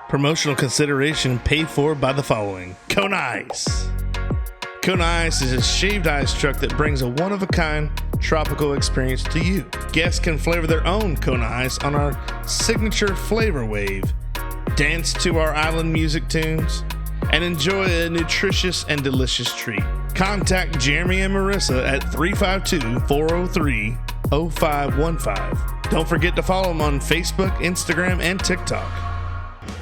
Promotional consideration paid for by the following. Kona Ice. Kona Ice is a shaved ice truck that brings a one-of-a-kind tropical experience to you. Guests can flavor their own Kona Ice on our signature flavor wave, dance to our island music tunes, and enjoy a nutritious and delicious treat. Contact Jeremy and Marissa at 352-403-0515. Don't forget to follow them on Facebook, Instagram, and TikTok.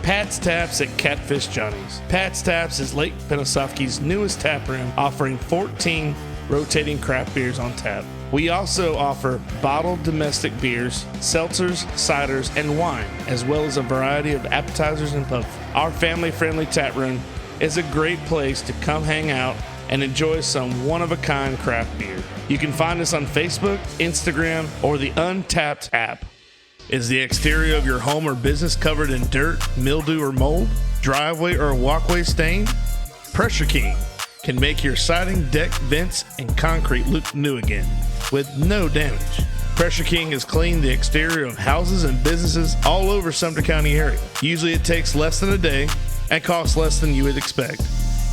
Pat's Taps at Catfish Johnny's. Pat's Taps is Lake Pennsauken's newest tap room, offering 14 rotating craft beers on tap. We also offer bottled domestic beers, seltzers, ciders, and wine, as well as a variety of appetizers and pub. Our family-friendly tap room is a great place to come hang out and enjoy some one-of-a-kind craft beer. You can find us on Facebook, Instagram, or the Untapped app. Is the exterior of your home or business covered in dirt, mildew, or mold? Driveway or walkway stained? Pressure King can make your siding, deck, vents, and concrete look new again with no damage. Pressure King has cleaned the exterior of houses and businesses all over Sumter County area. Usually it takes less than a day and costs less than you would expect.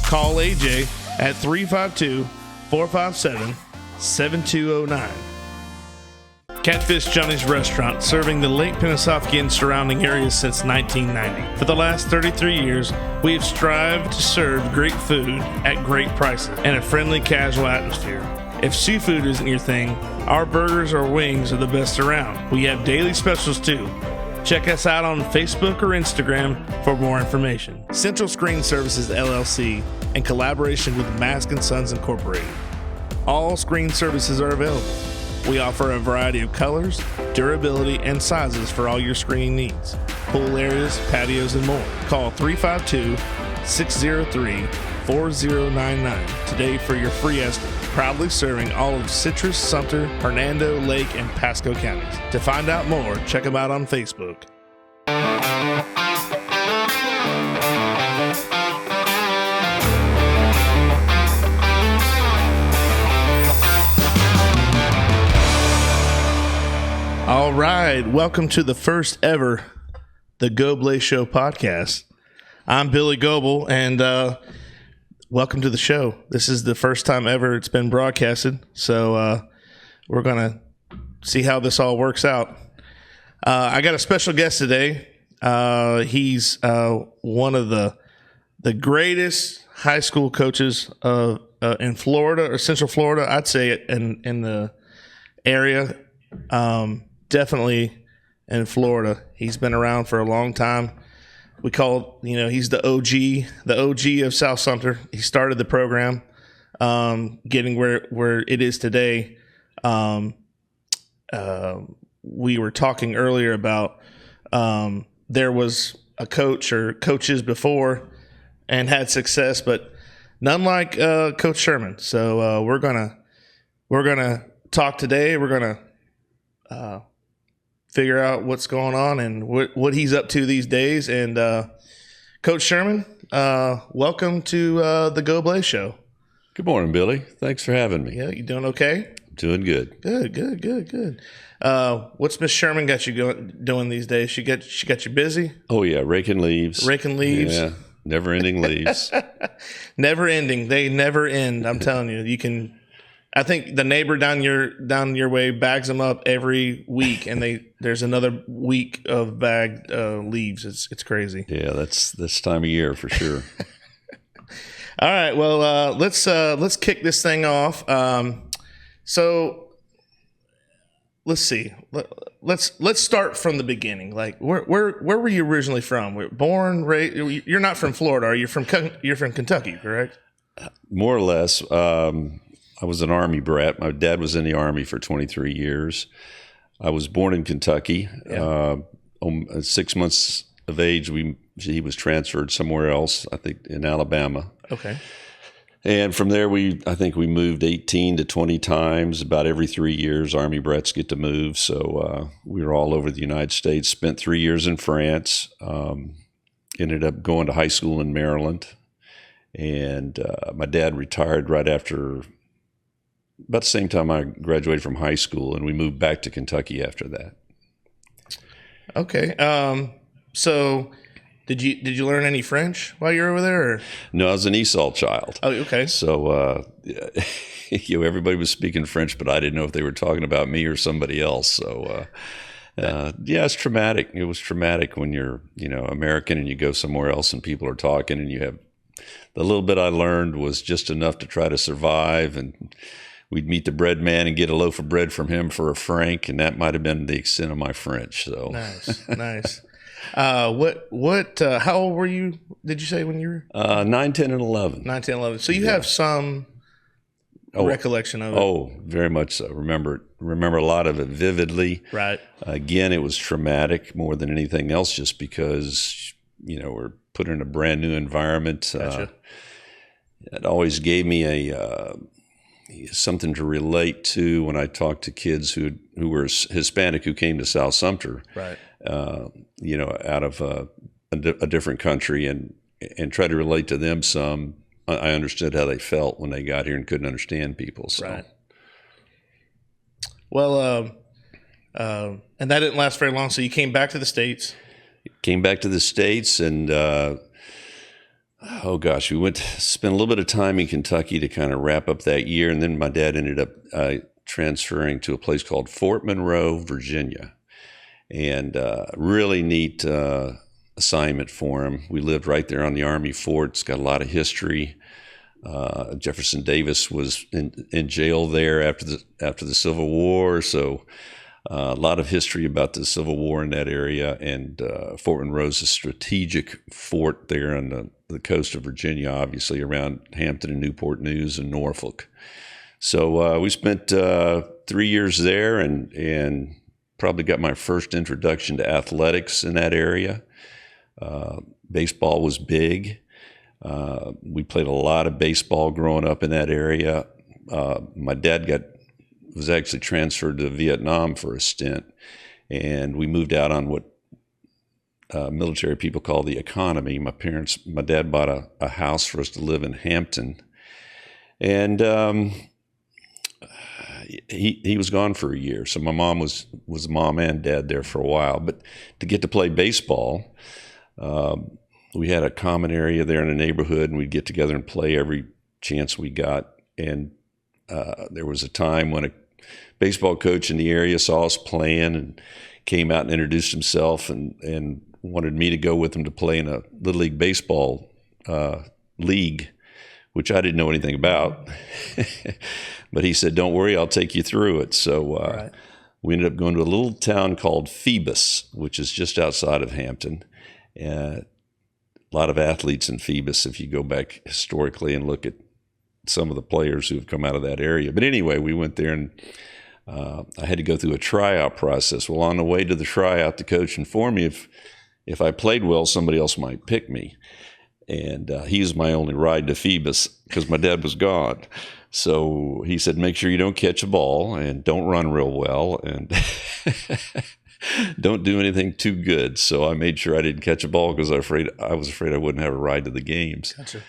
Call AJ at 352-457-7209. Catfish Johnny's Restaurant, serving the Lake Pennsauken and surrounding areas since 1990. For the last 33 years, we have strived to serve great food at great prices and a friendly, casual atmosphere. If seafood isn't your thing, our burgers or wings are the best around. We have daily specials too. Check us out on Facebook or Instagram for more information. Central Screen Services LLC, in collaboration with Mask & Sons Incorporated. All screen services are available. We offer a variety of colors, durability, and sizes for all your screening needs. Pool areas, patios, and more. Call 352-603-4099 today for your free estimate. Proudly serving all of Citrus, Sumter, Hernando, Lake, and Pasco counties. To find out more, check them out on Facebook. All right, welcome to the first ever The Goblay Show podcast. I'm Billy Goble, and welcome to the show. This is the first time ever it's been broadcasted, so we're going to see how this all works out. I got a special guest today. He's one of the greatest high school coaches in Florida, or Central Florida, I'd say, in the area. Definitely in Florida. He's been around for a long time. We call, he's the OG of South Sumter. He started the program, getting where it is today. We were talking earlier about there was a coach or coaches before and had success, but none like Coach Sherman. So we're gonna talk today. We're gonna figure out what's going on and what he's up to these days. And Coach Sherman, welcome to the Goblay Show. Good morning, Billy. Thanks for having me. Yeah, you doing okay? Doing good. Good. What's Miss Sherman got you doing these days? She got you busy? Oh yeah, raking leaves. Yeah, never-ending leaves. Never ending. They never end. I'm telling you. I think the neighbor down your way bags them up every week, and there's another week of bagged leaves. It's crazy. Yeah, that's this time of year for sure. All right, well, let's kick this thing off. So let's see. Let's start from the beginning. Like, where were you originally from? Born, raised? You're not from Florida, are you? You're from Kentucky, correct? More or less. I was an Army brat. My dad was in the Army for 23 years. I was born in Kentucky. Yeah. 6 months of age, he was transferred somewhere else, I think in Alabama. Okay. And from there, I think we moved 18 to 20 times. About every 3 years, Army brats get to move. So we were all over the United States. Spent 3 years in France. Ended up going to high school in Maryland. And my dad retired right after, about the same time I graduated from high school, and we moved back to Kentucky after that. Okay. So Did you learn any French while you were over there? Or? No, I was an ESOL child. Oh, okay. So everybody was speaking French, but I didn't know if they were talking about me or somebody else. So it's traumatic. It was traumatic when you're American and you go somewhere else and people are talking, and you have the little bit I learned was just enough to try to survive. And we'd meet the bread man and get a loaf of bread from him for a franc, and that might have been the extent of my French. So nice. How old were you, did you say, when you were? 9, 10, and 11. 9, 10, 11. So you have some recollection of it. Oh, very much so. Remember a lot of it vividly. Right. Again, it was traumatic more than anything else, just because, we're put in a brand new environment. Gotcha. It always gave me something to relate to when I talked to kids who were Hispanic who came to South Sumter. Right. Out of a different country, and try to relate to them some. I understood how they felt when they got here and couldn't understand people. So. Right. Well, and that didn't last very long. So you came back to the States. Came back to the States, and we went to spend a little bit of time in Kentucky to kind of wrap up that year, and then my dad ended up transferring to a place called Fort Monroe, Virginia. And really neat assignment for him. We lived right there on the Army fort. It's got a lot of history. Jefferson Davis was in jail there after the Civil War, so a lot of history about the Civil War in that area. And Fort Monroe's a strategic fort there on the coast of Virginia, obviously around Hampton and Newport News and Norfolk. So we spent 3 years there, and probably got my first introduction to athletics in that area. Baseball was big. We played a lot of baseball growing up in that area. My dad was actually transferred to Vietnam for a stint, and we moved out on what military people call the economy. My dad bought a house for us to live in Hampton, and he was gone for a year. So my mom was mom and dad there for a while. But to get to play baseball, we had a common area there in the neighborhood, and we'd get together and play every chance we got. And there was a time when a baseball coach in the area saw us playing and came out and introduced himself and wanted me to go with him to play in a Little League baseball league, which I didn't know anything about. But he said, "Don't worry, I'll take you through it." So we ended up going to a little town called Phoebus, which is just outside of Hampton. A lot of athletes in Phoebus, if you go back historically and look at some of the players who have come out of that area. But anyway, we went there, and I had to go through a tryout process. Well, on the way to the tryout, the coach informed me if I played well, somebody else might pick me. And he was my only ride to Phoebus because my dad was gone. So he said, make sure you don't catch a ball and don't run real well and don't do anything too good. So I made sure I didn't catch a ball because I was afraid I wouldn't have a ride to the games. Gotcha.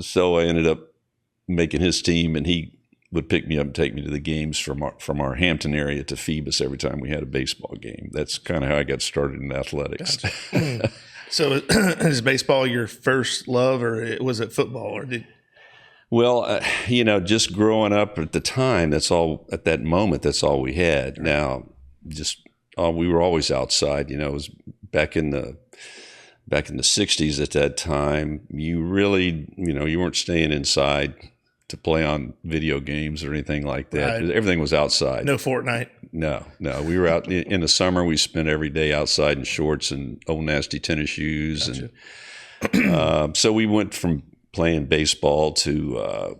So I ended up making his team, and he would pick me up and take me to the games from our Hampton area to Phoebus every time we had a baseball game. That's kind of how I got started in athletics. Gotcha. So is baseball your first love, or was it football, or did? Well, just growing up at the time, that's all we had. Now, we were always outside. It was back in the 60s at that time. You really, you weren't staying inside to play on video games or anything like that. Right. Everything was outside. No Fortnite. No. We were out in the summer. We spent every day outside in shorts and old nasty tennis shoes. Gotcha. And so we went from playing baseball to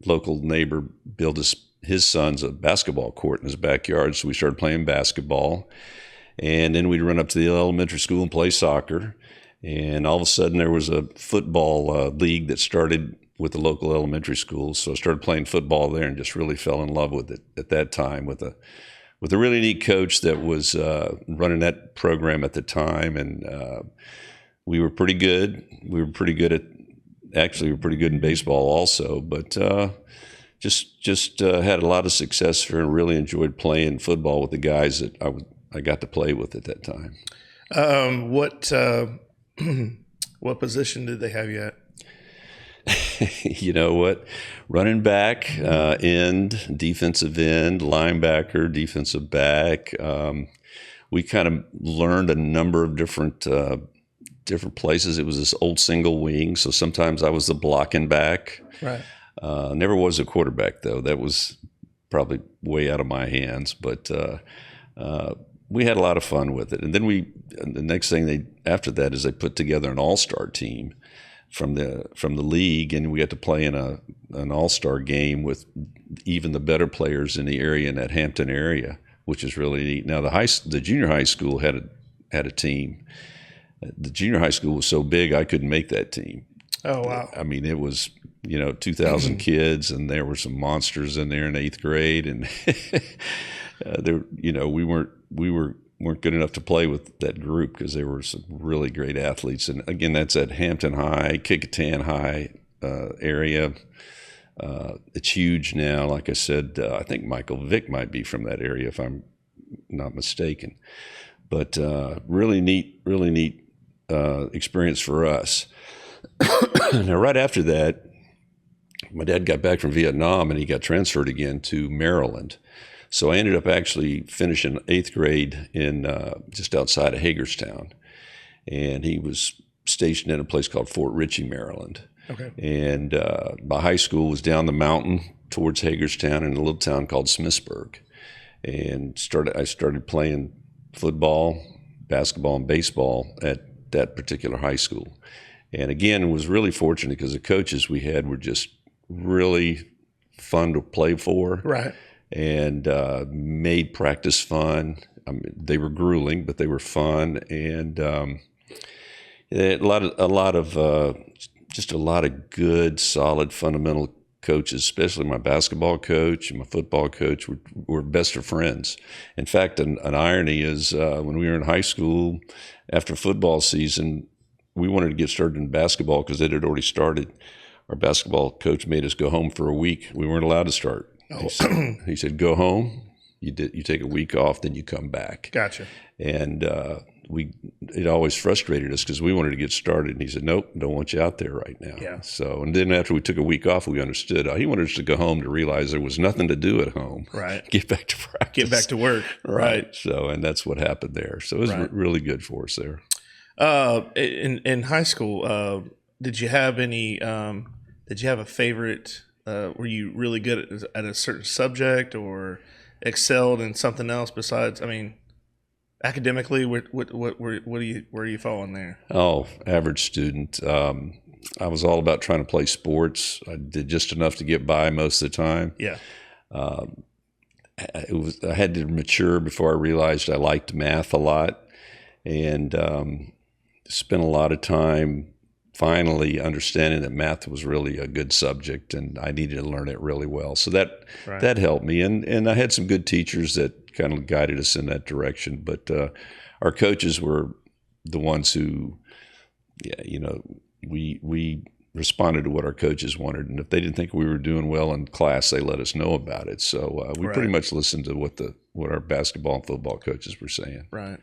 local neighbor built his son's a basketball court in his backyard. So we started playing basketball, and then we'd run up to the elementary school and play soccer. And all of a sudden there was a football league that started with the local elementary schools. So I started playing football there and just really fell in love with it at that time with a really neat coach that was running that program at the time. And we were pretty good. We were pretty good in baseball also, but just had a lot of success here and really enjoyed playing football with the guys that I got to play with at that time. What what position did they have you at? You know what? Running back, end, defensive end, linebacker, defensive back. We kind of learned a number of different places. It was this old single wing, so sometimes I was the blocking back. Right. Never was a quarterback, though. That was probably way out of my hands. But we had a lot of fun with it. And then the next thing after that is they put together an all-star team from the league, and we got to play in an all-star game with even the better players in the area, in that Hampton area, which is really neat. Now the junior high school had a team. The junior high school was so big I couldn't make that team. Oh wow! I mean, it was 2,000 kids, and there were some monsters in there in 8th grade, and we weren't good enough to play with that group because they were some really great athletes. And again, that's at Hampton High, Kecoughtan High area. It's huge now. Like I said, I think Michael Vick might be from that area if I'm not mistaken. But really neat experience for us. Now, right after that, my dad got back from Vietnam and he got transferred again to Maryland. So I ended up actually finishing 8th grade in just outside of Hagerstown, and he was stationed in a place called Fort Ritchie, Maryland. Okay. And my high school was down the mountain towards Hagerstown in a little town called Smithsburg, and I started playing football, basketball, and baseball at that particular high school. And again, was really fortunate because the coaches we had were just really fun to play for. Right. And made practice fun. I mean, they were grueling, but they were fun, and a lot of good, solid, fundamental coaches. Especially my basketball coach and my football coach were best of friends. In fact, an irony is when we were in high school, after football season, we wanted to get started in basketball because it had already started. Our basketball coach made us go home for a week. We weren't allowed to start. Oh. He said, go home, you take a week off, then you come back. Gotcha. And it always frustrated us because we wanted to get started. And he said, nope, don't want you out there right now. Yeah. So, and then after we took a week off, we understood. He wanted us to go home to realize there was nothing to do at home. Right. Get back to practice. Get back to work. Right. So, and that's what happened there. So it was really good for us there. In high school, did you have a favorite? Were you really good at a certain subject or excelled in something else besides? I mean, academically, what are you falling there? Oh, average student. I was all about trying to play sports. I did just enough to get by most of the time. Yeah. I had to mature before I realized I liked math a lot, and spent a lot of time finally understanding that math was really a good subject and I needed to learn it really well. So that helped me. And I had some good teachers that kind of guided us in that direction. But our coaches were the ones who, we responded to what our coaches wanted. And if they didn't think we were doing well in class, they let us know about it. So we pretty much listened to what our basketball and football coaches were saying. Right.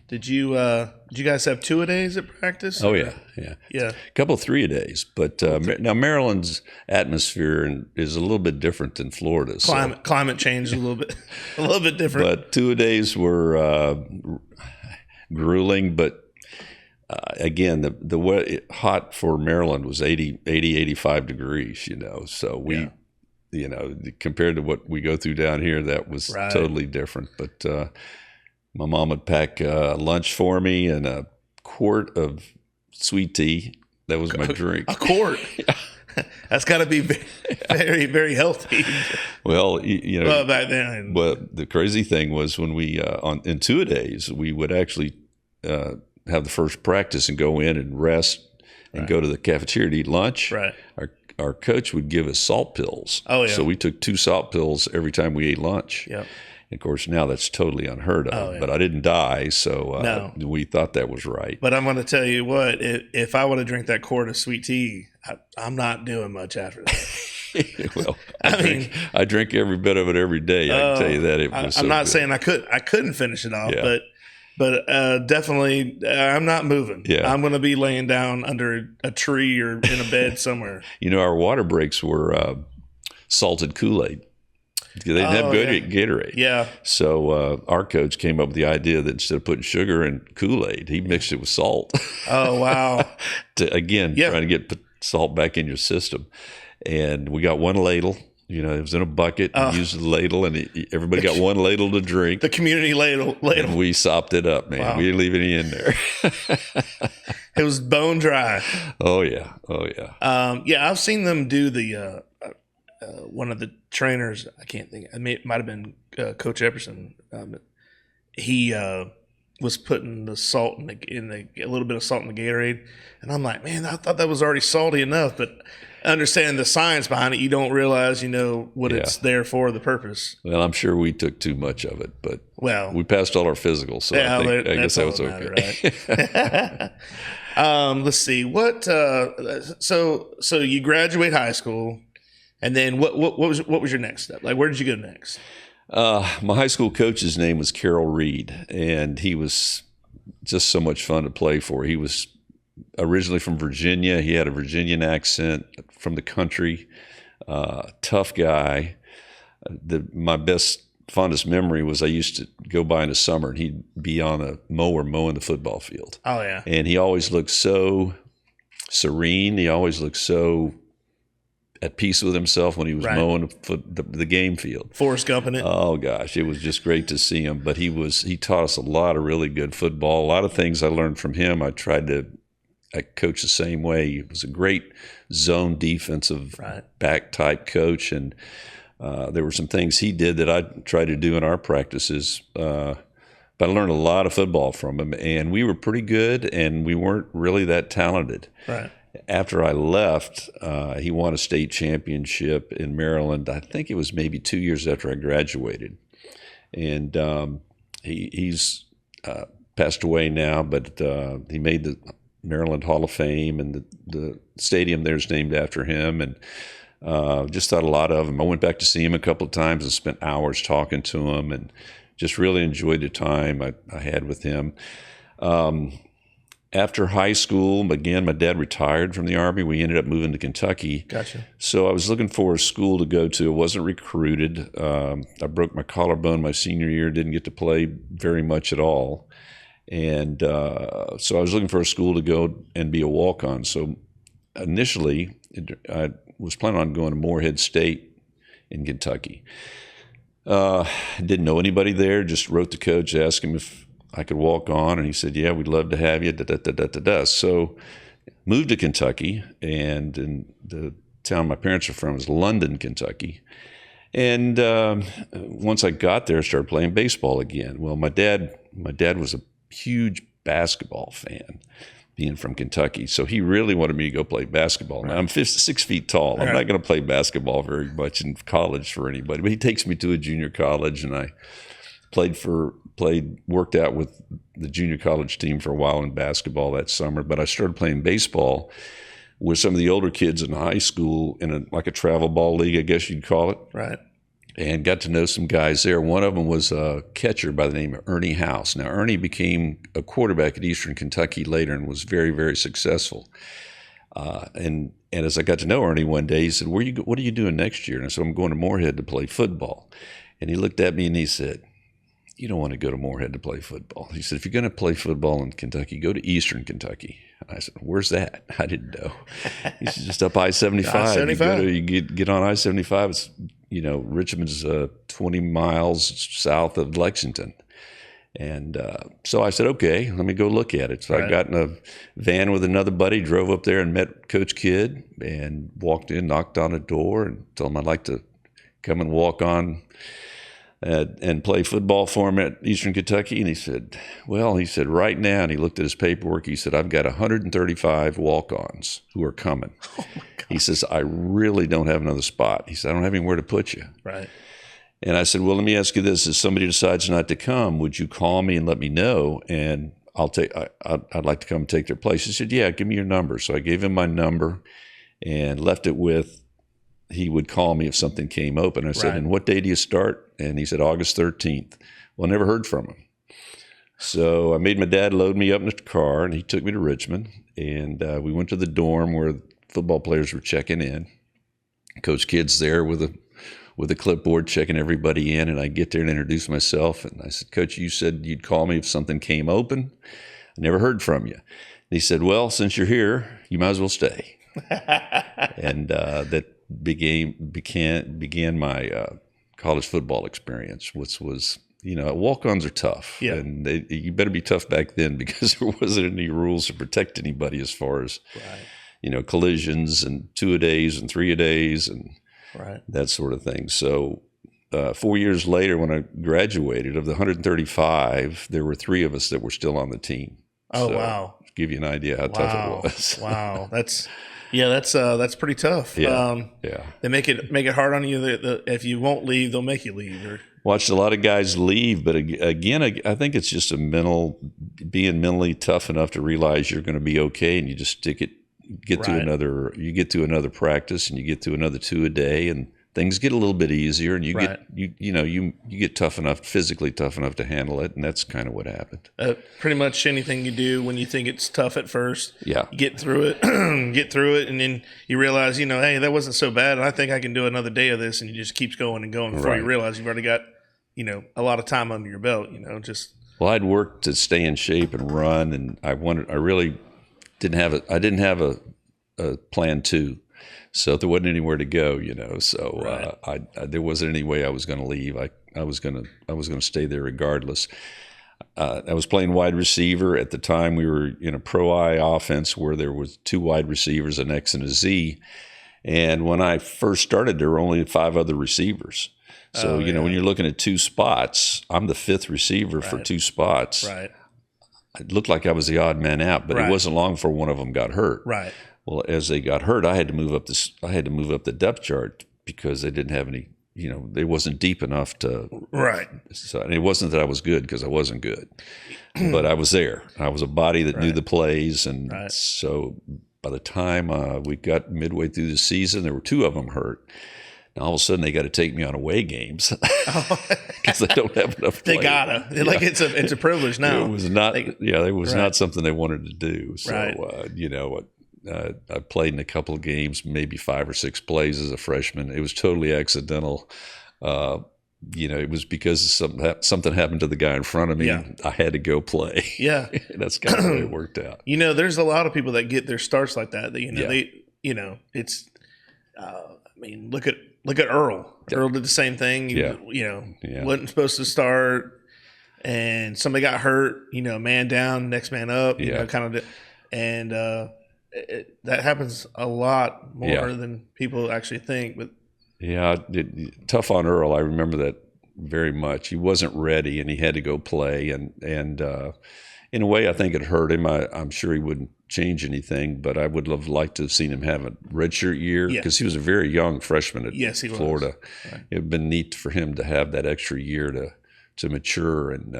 Did you guys have 2-a-days at practice? Oh yeah. A couple 3-a-days, but now Maryland's atmosphere is a little bit different than Florida's. Climate changed a little bit different. But 2-a-days were grueling, but again, the way hot for Maryland was 85 degrees. So we, compared to what we go through down here, that was totally different. But my mom would pack lunch for me and a quart of sweet tea. That was my drink. A quart? Yeah. That's got to be very, very healthy. Well, well, back then. But the crazy thing was when we, in 2-a-days, we would actually have the first practice and go in and rest and go to the cafeteria to eat lunch. Right. Our coach would give us salt pills. Oh, yeah. So we took 2 salt pills every time we ate lunch. Yep. Of course, now that's totally unheard of, but I didn't die, so we thought that was right. But I'm going to tell you what, if I would have drank that quart of sweet tea, I'm not doing much after that. Well, I drink every bit of it every day. I can tell you that. I'm not saying I couldn't finish it off, but But definitely, I'm not moving. Yeah. I'm going to be laying down under a tree or in a bed somewhere. Our water breaks were salted Kool-Aid. They didn't have Gatorade. Yeah. So our coach came up with the idea that instead of putting sugar in Kool-Aid, he mixed it with salt. Oh, wow. Trying to get salt back in your system. And we got one ladle. It was in a bucket. And used the ladle, and everybody got one ladle to drink. The community ladle. And we sopped it up, man. Wow. We didn't leave any in there. It was bone dry. Oh, yeah. I've seen them do the one of the trainers, I can't think, it might have been Coach Epperson. He was putting the salt in a little bit of salt in the Gatorade. And I'm like, man, I thought that was already salty enough. But understanding the science behind it, you don't realize, what it's there for, the purpose. Well, I'm sure we took too much of it, but we passed all our physicals, so I guess that was okay. Right? Let's see. What? So you graduate high school, and then what was your next step? Like, where did you go next? My high school coach's name was Carroll Reed, and he was just so much fun to play for. He was originally from Virginia. He had a Virginian accent, from the country, tough guy. My fondest memory was I used to go by in the summer, and he'd be on a mower mowing the football field. Oh, yeah. And he always looked so serene. He always looked so at peace with himself when he was mowing the game field. Forrest Gumping it. Oh, gosh. It was just great to see him. But he taught us a lot of really good football. A lot of things I learned from him. I coached the same way. He was a great zone defensive back type coach. And there were some things he did that I tried to do in our practices. But I learned a lot of football from him. And we were pretty good, and we weren't really that talented. Right. After I left, he won a state championship in Maryland. I think it was maybe 2 years after I graduated. And he's passed away now, but he made the Maryland Hall of Fame, and the stadium there is named after him. And just thought a lot of him. I went back to see him a couple of times and spent hours talking to him, and just really enjoyed the time I had with him. After high school, again, my dad retired from the Army. We ended up moving to Kentucky. Gotcha. So I was looking for a school to go to. I wasn't recruited. I broke my collarbone my senior year, didn't get to play very much at all. And so I was looking for a school to go and be a walk-on. So initially, I was planning on going to Morehead State in Kentucky. Didn't know anybody there, just wrote the coach, asked him if I could walk on, and he said, yeah, we'd love to have you, So moved to Kentucky, and in the town my parents are from is London, Kentucky. And once I got there, I started playing baseball again. Well, my dad was a huge basketball fan, being from Kentucky. So he really wanted me to go play basketball. Now, I'm 6 feet tall. I'm not going to play basketball very much in college for anybody. But he takes me to a junior college, and I worked out with the junior college team for a while in basketball that summer. But I started playing baseball with some of the older kids in high school in like a travel ball league, I guess you'd call it. Right. And got to know some guys there. One of them was a catcher by the name of Ernie House. Now, Ernie became a quarterback at Eastern Kentucky later and was very, very successful. And as I got to know Ernie one day, he said, what are you doing next year? And I said, I'm going to Morehead to play football. And he looked at me and he said, you don't want to go to Morehead to play football. He said, if you're going to play football in Kentucky, go to Eastern Kentucky. I said, where's that? I didn't know. He said, just up I-75. I-75. You get on I-75. It's, Richmond's 20 miles south of Lexington. And so I said, okay, let me go look at it. So I got in a van with another buddy, drove up there and met Coach Kidd, and walked in, knocked on a door, and told him I'd like to come and walk on and play football for him at Eastern Kentucky. And he said, right now, and he looked at his paperwork, he said, I've got 135 walk-ons who are coming. Oh my God. He says, I really don't have another spot. He said, I don't have anywhere to put you. Right. And I said, well, let me ask you this. If somebody decides not to come, would you call me and let me know? And I'd like to come and take their place. He said, yeah, give me your number. So I gave him my number and left it with, he would call me if something came open. I said, and what day do you start? And he said, August 13th. Well, I never heard from him. So I made my dad load me up in the car, and he took me to Richmond. And we went to the dorm where football players were checking in. Coach Kidd's there with a clipboard checking everybody in. And I get there and introduce myself. And I said, Coach, you said you'd call me if something came open. I never heard from you. And he said, well, since you're here, you might as well stay. And that began my college football experience, which was, walk-ons are tough. Yeah. And you better be tough back then because there wasn't any rules to protect anybody as far as, collisions and 2-a-days and 3-a-days and that sort of thing. So 4 years later, when I graduated, of the 135, there were 3 of us that were still on the team. Oh, so, wow. To give you an idea how tough it was. Wow. That's pretty tough. Yeah. They make it hard on you. If you won't leave, they'll make you leave. Watched a lot of guys leave, but again, I think it's just being mentally tough enough to realize you're going to be okay, and you just stick it. You get to another practice, and you get to another 2 a day, and things get a little bit easier, and you get tough enough, physically tough enough to handle it, and that's kind of what happened. Pretty much anything you do when you think it's tough at first, you get through it, and then you realize, hey, that wasn't so bad, and I think I can do another day of this, and you just keeps going and going before you realize you've already got, a lot of time under your belt, Well, I'd worked to stay in shape and run, and I really didn't have a plan 2. So there wasn't anywhere to go, So there wasn't any way I was going to leave. I was going to stay there regardless. I was playing wide receiver at the time. We were in a pro I offense where there was 2 wide receivers, an X and a Z. And when I first started, there were only 5 other receivers. So when you're looking at 2 spots, I'm the 5th receiver for 2 spots. Right. It looked like I was the odd man out, but it wasn't long before one of them got hurt. Right. Well, as they got hurt, I had to move up the depth chart because they didn't have any. They wasn't deep enough to. Right. So, and it wasn't that I was good because I wasn't good, but I was there. I was a body that knew the plays, and so by the time we got midway through the season, there were 2 of them hurt. And all of a sudden, they got to take me on away games because they don't have enough. They gotta like it's a privilege now. It was not. It was not something they wanted to do. So I played in a couple of games, maybe 5 or 6 plays as a freshman. It was totally accidental. It was because something happened to the guy in front of me. Yeah. I had to go play. Yeah, that's kind of the way it worked out. There's a lot of people that get their starts like that. It's. Look at Earl. Yeah. Earl did the same thing. Wasn't supposed to start, and somebody got hurt. Man down, next man up. And that happens a lot more than people actually think. But tough on Earl. I remember that very much. He wasn't ready, and he had to go play. And in a way, I think it hurt him. I'm sure he wouldn't change anything, but I would have liked to have seen him have a redshirt year because he was a very young freshman at Florida. Right. It would have been neat for him to have that extra year to mature and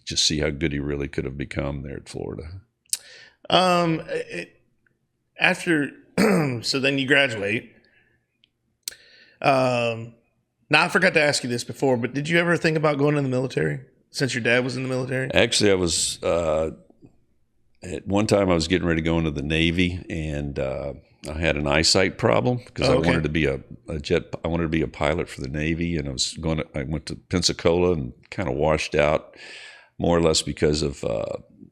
just see how good he really could have become there at Florida. So then you graduate. Now, I forgot to ask you this before, but did you ever think about going in the military since your dad was in the military? Actually, I was at one time I was getting ready to go into the Navy, and I had an eyesight problem because I wanted to be I wanted to be a pilot for the Navy, and I went to Pensacola and kind of washed out more or less because of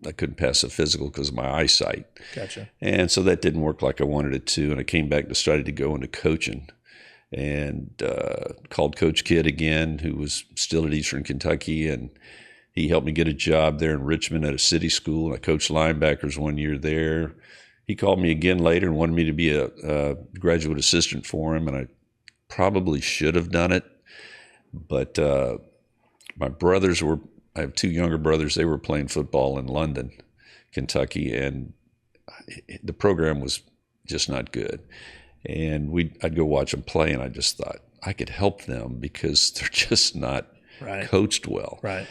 I couldn't pass the physical because of my eyesight. Gotcha. And so that didn't work like I wanted it to, and I came back and decided to go into coaching. And called Coach Kidd again, who was still at Eastern Kentucky, and he helped me get a job there in Richmond at a city school. And I coached linebackers 1 year there. He called me again later and wanted me to be a graduate assistant for him, and I probably should have done it. But my brothers I have 2 younger brothers. They were playing football in London, Kentucky, and the program was just not good. And I'd go watch them play, and I just thought I could help them because they're just not coached well. Right.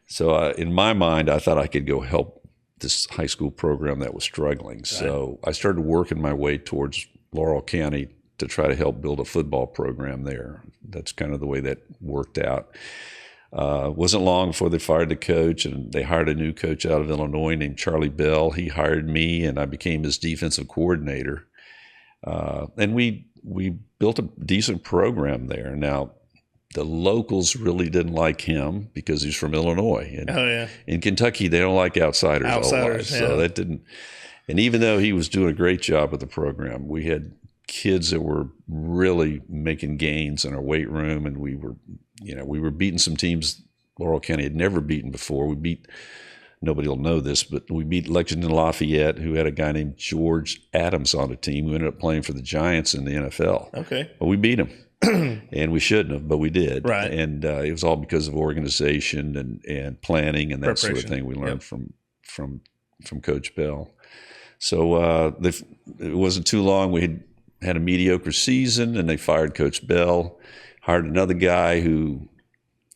So in my mind, I thought I could go help this high school program that was struggling. Right. So I started working my way towards Laurel County to try to help build a football program there. That's kind of the way that worked out. Wasn't long before they fired the coach, and they hired a new coach out of Illinois named Charlie Bell. He hired me, and I became his defensive coordinator. And we built a decent program there. Now, the locals really didn't like him because he's from Illinois. And in Kentucky, they don't like outsiders a whole lot. So that didn't. And even though he was doing a great job with the program, we had kids that were really making gains in our weight room, and we were beating some teams Laurel County had never beaten before. Nobody will know this, but we beat Lexington Lafayette, who had a guy named George Adams on the team, who ended up playing for the Giants in the NFL. Okay. But we beat him. And we shouldn't have, but we did. Right. And it was all because of organization and planning and that sort of thing we learned from Coach Bell. So it wasn't too long. We had a mediocre season, and they fired Coach Bell, hired another guy who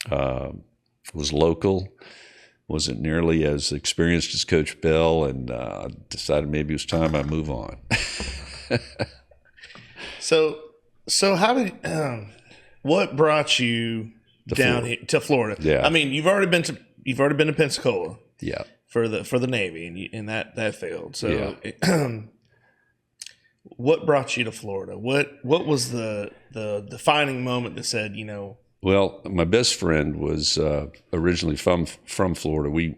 was local, wasn't nearly as experienced as Coach Bell, and decided maybe it was time I move on. So how did what brought you down here to Florida? Yeah. I mean, you've already been to Pensacola. Yeah. For the Navy, and that failed. So, what brought you to Florida? What was the defining moment that said, Well, my best friend was originally from Florida.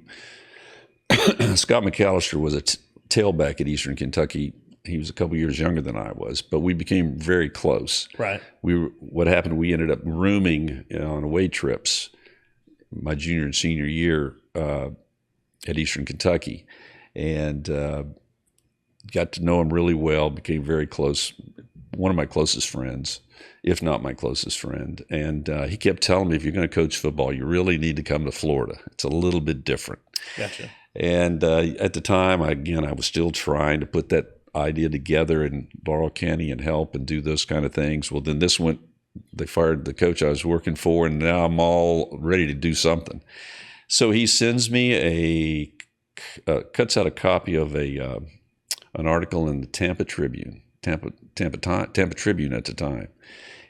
Scott McAllister was a tailback at Eastern Kentucky. He was a couple years younger than I was, but we became very close. Right. What happened? We ended up rooming on away trips my junior and senior year at Eastern Kentucky, and got to know him really well. Became very close. One of my closest friends, if not my closest friend. And he kept telling me, if you're going to coach football, you really need to come to Florida. It's a little bit different. Gotcha. And at the time, I was still trying to put that idea together in Laurel County and help and do those kind of things. Well, then they fired the coach I was working for, and now I'm all ready to do something. So he sends me cuts out a copy of an article in the Tampa Tribune at the time.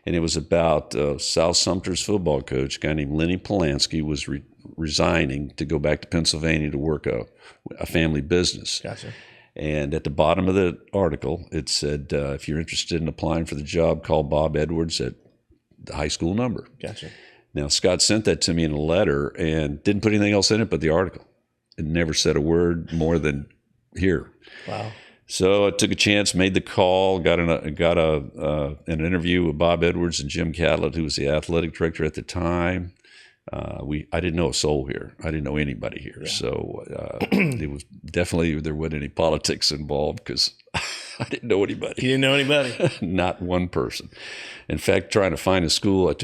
And it was about South Sumter's football coach, a guy named Lenny Polanski, was resigning to go back to Pennsylvania to work a family business. Gotcha. And at the bottom of the article, it said, if you're interested in applying for the job, call Bob Edwards at the high school number. Gotcha. Now, Scott sent that to me in a letter and didn't put anything else in it but the article. It never said a word more than here. Wow. So I took a chance, made the call, got an interview with Bob Edwards and Jim Catlett, who was the athletic director at the time. I didn't know a soul here. I didn't know anybody here. Yeah. So it was definitely, there wasn't any politics involved because I didn't know anybody. You didn't know anybody? Not one person. In fact, trying to find a school, I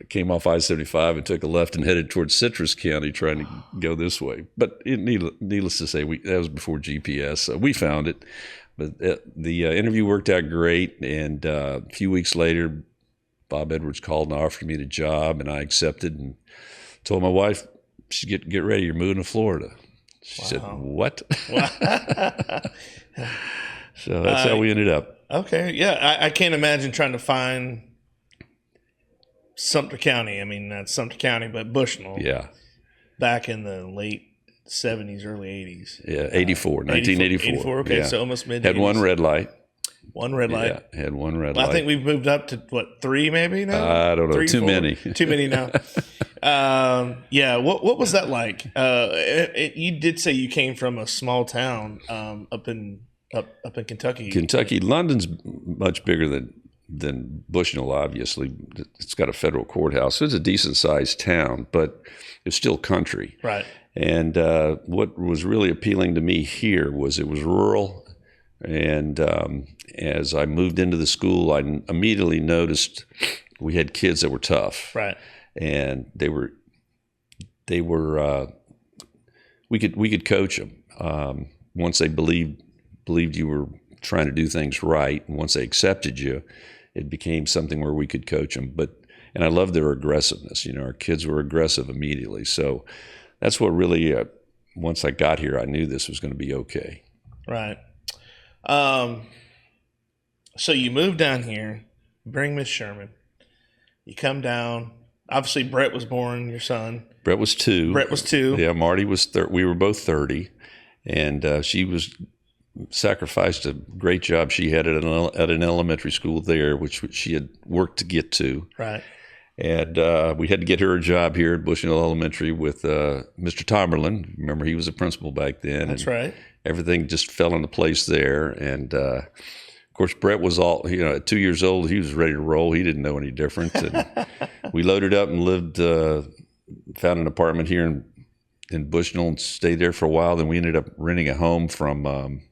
came off I-75 and took a left and headed towards Citrus County, trying to go this way. But needless to say, that was before GPS. So we found it. But the interview worked out great. And a few weeks later, Bob Edwards called and offered me the job, and I accepted and told my wife, get ready, you're moving to Florida. She said, what? So that's how we ended up. Okay. Yeah. I can't imagine trying to find Sumter County. I mean, not Sumter County, but Bushnell. Yeah. Back in the late 70s, early 80s. Yeah, 1984. 84, okay, yeah. so almost mid-80s. Had one red light. One red light. Yeah, had one red light. I think we've moved up to, 3 maybe now? I don't know. 3, Too 4? many. Too many now. Yeah, what was that like? You did say you came from a small town up in Kentucky. Kentucky. London's much bigger than Bushnell, obviously. It's got a federal courthouse. So it's a decent-sized town, but it's still country. Right. And what was really appealing to me here was it was rural. And as I moved into the school, I immediately noticed we had kids that were tough. Right. And we could coach them. Once they believed you were trying to do things right, and once they accepted you, it became something where we could coach them. And I loved their aggressiveness. Our kids were aggressive immediately. So that's what really, once I got here, I knew this was going to be okay. Right. So you move down here, bring Miss Sherman, you come down, obviously Brett was born, your son. Brett was 2. Brett was 2. Yeah, Marty was we were both 30, and she was sacrificed a great job she had at an elementary school there, which she had worked to get to. Right. And we had to get her a job here at Bushnell Elementary with Mr. Tomerlin. Remember, he was a principal back then. That's right. Everything just fell into place there. And, of course, Brett was at 2 years old, he was ready to roll. He didn't know any different. And we loaded up and lived, found an apartment here in Bushnell and stayed there for a while. Then we ended up renting a home from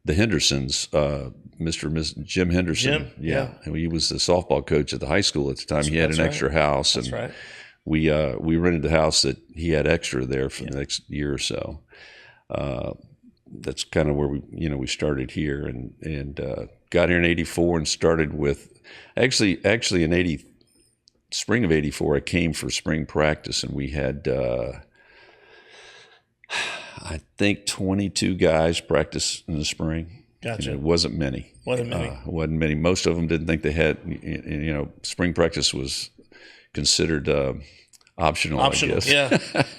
the Hendersons, Mr. and Ms. Jim Henderson. Jim, yeah. And he was the softball coach at the high school at the time. He had an extra house. That's and right. We rented the house that he had extra there for the next year or so. That's kind of where we started here and got here in '84 and started with actually in spring of '84 I came for spring practice and we had I think 22 guys practice in the spring. Gotcha. It wasn't many. Wasn't many. Most of them didn't think they had. Spring practice was considered optional. I guess.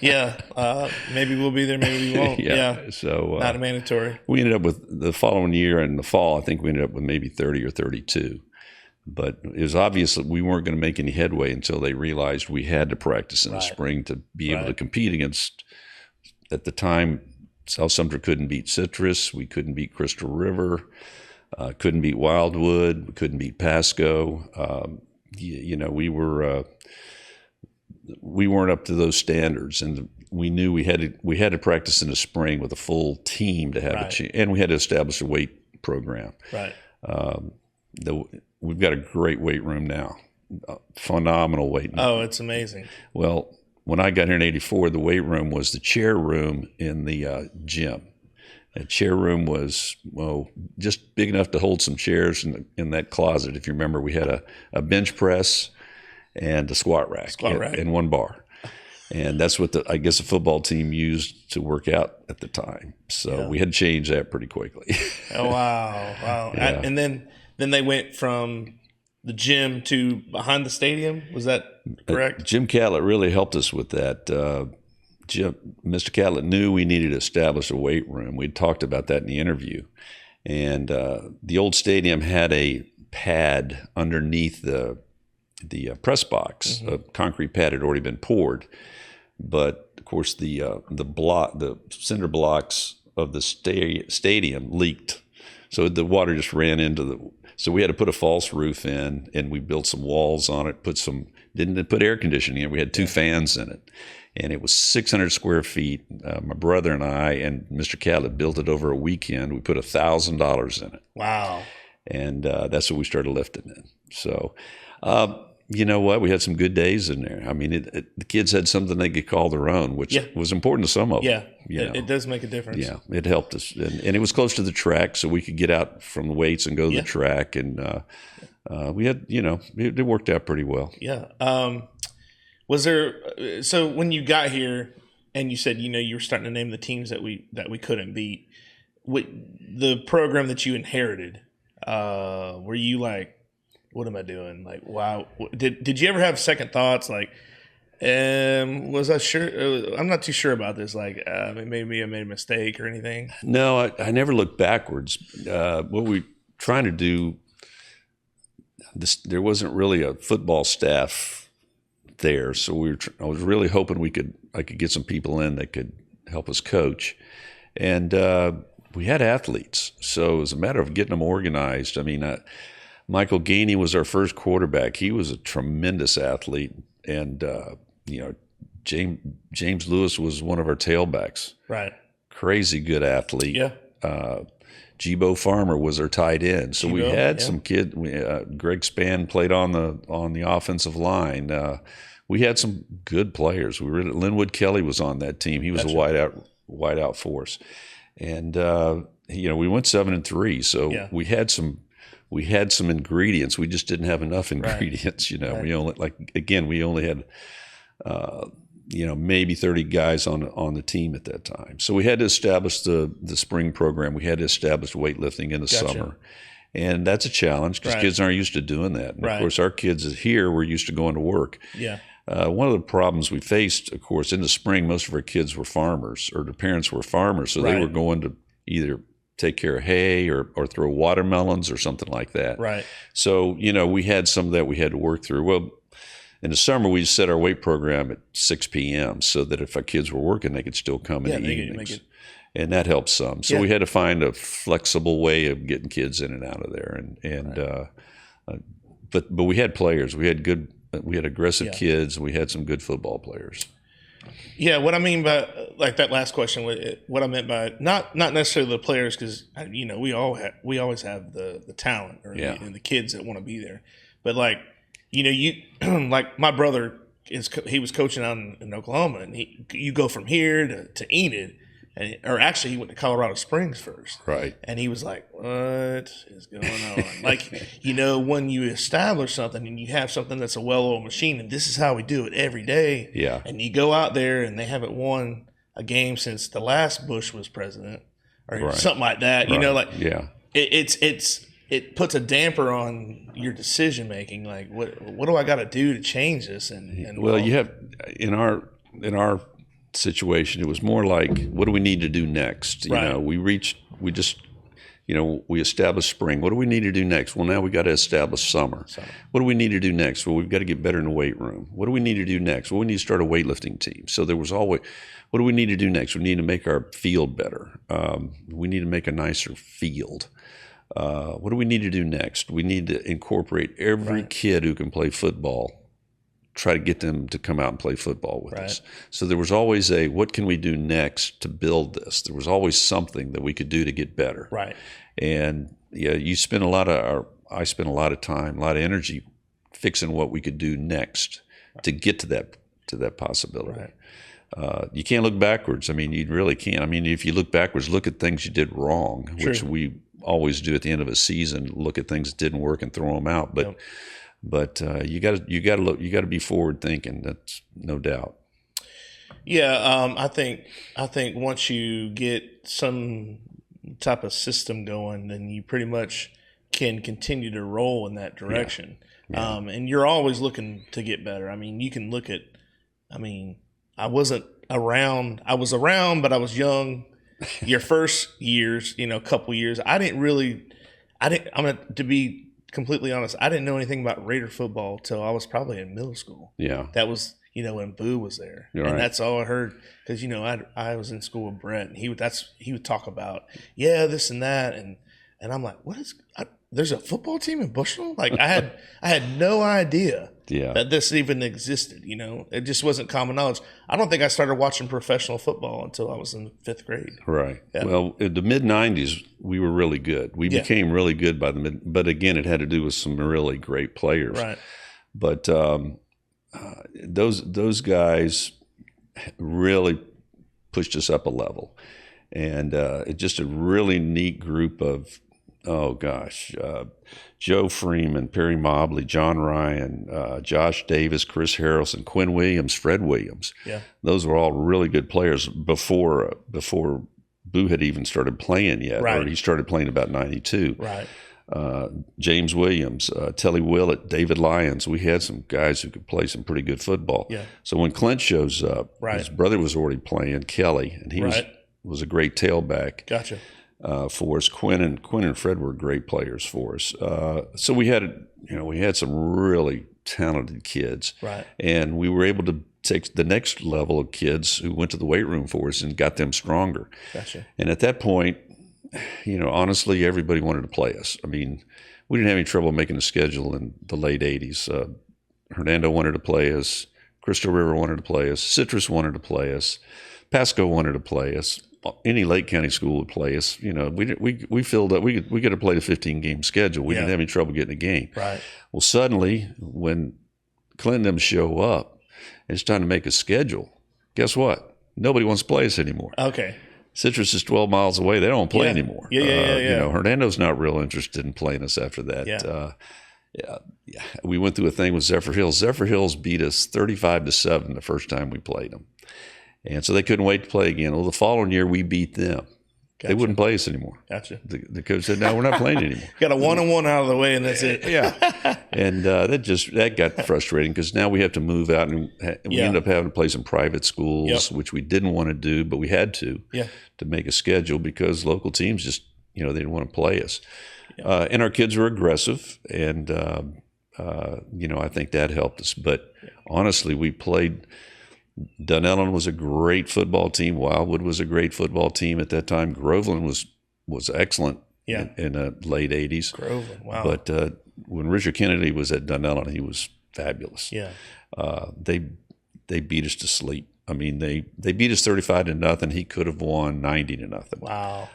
Yeah. Maybe we'll be there. Maybe we won't. Yeah. So not mandatory. We ended up with the following year in the fall. I think we ended up with maybe 30 or 32. But it was obvious that we weren't going to make any headway until they realized we had to practice in the spring to be able to compete against. At the time, South Sumter couldn't beat Citrus. We couldn't beat Crystal River. Couldn't beat Wildwood. We couldn't beat Pasco. We weren't up to those standards, and we knew we had to practice in the spring with a full team to have a chance, and we had to establish a weight program. Right. We've got a great weight room now, phenomenal weight room. Oh, it's amazing. Well, when I got here in '84, the weight room was the chair room in the gym. The chair room was, just big enough to hold some chairs in that closet. If you remember, we had a bench press and a squat rack and one bar. And that's what I guess the football team used to work out at the time. So we had to change that pretty quickly. Oh, wow. Yeah. And then they went from the gym to behind the stadium. Was that correct? Jim Catlett really helped us with that. Mr. Catlett knew we needed to establish a weight room. We'd talked about that in the interview. And the old stadium had a pad underneath the press box. A concrete pad had already been poured. But, of course, the cinder blocks of the stadium leaked. So the water just ran into so we had to put a false roof in, and we built some walls on it, didn't put air conditioning in. We had 2 fans in it. And it was 600 square feet. My brother and I and Mr. Catlett built it over a weekend. We put $1,000 in it. Wow. And that's what we started lifting in. So, you know what? We had some good days in there. I mean, the kids had something they could call their own, which was important to some of them. Yeah, it does make a difference. Yeah, it helped us. And it was close to the track, so we could get out from the weights and go to the track. And we had, it worked out pretty well. Yeah. Was there? So when you got here, and you said, you were starting to name the teams that we couldn't beat. The program that you inherited, were you like, what am I doing? Like, wow. Did you ever have second thoughts? Like, was I sure? I'm not too sure about this. Like, maybe I made a mistake or anything. No, I never looked backwards. What we trying to do, there wasn't really a football staff there, so I was really hoping I could get some people in that could help us coach, and we had athletes, so it was a matter of getting them organized. I mean, Michael Gainey was our first quarterback. He was a tremendous athlete, and James Lewis was one of our tailbacks. Right, crazy good athlete. Yeah. Jibo Farmer was our tight end. So we had some kid. Greg Spann played on the offensive line. We had some good players. Linwood Kelly was on that team. He was a wideout force, and we went 7-3. So we had some ingredients. We just didn't have enough ingredients. Right. We only had maybe 30 guys on the team at that time. So we had to establish the spring program. We had to establish weightlifting in the summer. And that's a challenge because kids aren't used to doing that. And of course, our kids here were used to going to work. Yeah. One of the problems we faced, of course, in the spring, most of our kids were farmers, or the parents were farmers. So they were going to either take care of hay or throw watermelons or something like that. Right. So, we had some of that we had to work through. Well, in the summer, we set our weight program at 6 p.m. so that if our kids were working, they could still come in the evenings. And that helps some. So we had to find a flexible way of getting kids in and out of there. But we had players. We had aggressive kids, and we had some good football players. Yeah, what I mean by like that last question, what I meant by not necessarily the players, because we always have the talent and the kids that want to be there, but like you like my brother he was coaching out in Oklahoma, and you go from here to Enid. Or actually, he went to Colorado Springs first. Right. And he was like, what is going on? Like, when you establish something and you have something that's a well-oiled machine, and this is how we do it every day. Yeah. And you go out there and they haven't won a game since the last Bush was president or something like that. It puts a damper on your decision making. Like, what do I got to do to change this? You have in our situation, it was more like, what do we need to do next? We established spring. What do we need to do next? Well, now we got to establish summer. What do we need to do next? Well, we've got to get better in the weight room. What do we need to do next? Well, we need to start a weightlifting team. So there was always, what do we need to do next? We need to make our field better. We need to make a nicer field. What do we need to do next? We need to incorporate every kid who can play football, try to get them to come out and play football with us. So there was always what can we do next to build this? There was always something that we could do to get better. Right. And I spent a lot of time, a lot of energy fixing what we could do next to get to that possibility. Right. You can't look backwards. I mean, you really can't. I mean, if you look backwards, look at things you did wrong, which we always do at the end of a season, look at things that didn't work and throw them out. But you got to be forward thinking. That's no doubt. Yeah, I think once you get some type of system going, then you pretty much can continue to roll in that direction. Yeah. And you're always looking to get better. I mean, you can look at. I mean, I wasn't around. I was around, but I was young. Your first years, couple years, I didn't. I'm to be completely honest, I didn't know anything about Raider football till I was probably in middle school. Yeah. That was, when Boo was there. And that's all I heard. Because, I was in school with Brett, and he would talk about, this and that. And I'm like, there's a football team in Bushnell? Like, I had no idea that this even existed, It just wasn't common knowledge. I don't think I started watching professional football until I was in 5th grade. Right. Yeah. Well, in the mid-'90s, we were really good. We became really good by but again, it had to do with some really great players. Right. But those guys really pushed us up a level. And it's just a really neat group of Joe Freeman, Perry Mobley, John Ryan, Josh Davis, Chris Harrelson, Quinn Williams, Fred Williams. Yeah, those were all really good players before Boo had even started playing yet. Right. Or he started playing about 92. Right. James Williams, Telly Willett, David Lyons. We had some guys who could play some pretty good football. Yeah. So when Clint shows up, his brother was already playing, Kelly, and he was a great tailback. Gotcha. For us, Quinn and Fred were great players for us. So we had some really talented kids, right? And we were able to take the next level of kids who went to the weight room for us and got them stronger. Gotcha. And at that point, honestly, everybody wanted to play us. I mean, we didn't have any trouble making a schedule in the late '80s. Hernando wanted to play us. Crystal River wanted to play us. Citrus wanted to play us. Pasco wanted to play us. Any Lake County school would play us. We filled up. We could have played a 15-game schedule. We didn't have any trouble getting a game. Right. Well, suddenly, when Clinton and them show up, and it's time to make a schedule. Guess what? Nobody wants to play us anymore. Okay. Citrus is 12 miles away. They don't play anymore. Yeah. Hernando's not real interested in playing us after that. We went through a thing with Zephyr Hills. Zephyr Hills beat us 35-7 the first time we played them. And so they couldn't wait to play again. Well, the following year we beat them. They wouldn't play us anymore. Gotcha. The coach said, "No, we're not playing anymore." Got a 1-on-1 out of the way, and that's it. Yeah, and that got frustrating because now we have to move out, and we end up having to play some private schools, which we didn't want to do, but we had to make a schedule because local teams just they didn't want to play us, and our kids were aggressive, and I think that helped us. But honestly, we played. Dunellen was a great football team. Wildwood was a great football team at that time. Groveland was excellent in the late 80s. Groveland, wow. But when Richard Kennedy was at Dunellen, he was fabulous. Yeah. They beat us to sleep. I mean, they beat us 35-0. He could have won 90-0. Wow.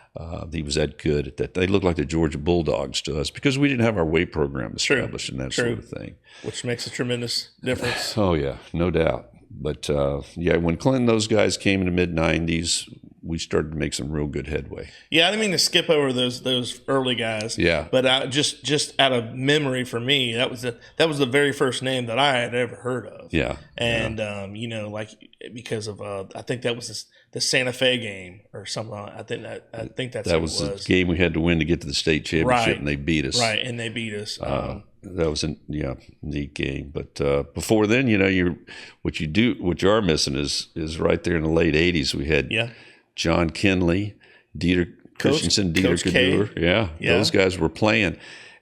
He was that good at that. They looked like the Georgia Bulldogs to us because we didn't have our weight program established and that sort of thing. Which makes a tremendous difference. Oh, yeah, no doubt. But, when Clinton, those guys came in the mid-'90s, we started to make some real good headway. Yeah, I didn't mean to skip over those early guys. Yeah. But just out of memory for me, that was the very first name that I had ever heard of. Yeah. And, because of, I think that was the Santa Fe game or something. I think that's that was the game we had to win to get to the state championship, and they beat us. Right, and they beat us. That was a neat game. But before then, what you are missing is right there in the late 80s. We had John Kinley, Dieter Christensen, Dieter Kadur. Yeah, those guys were playing,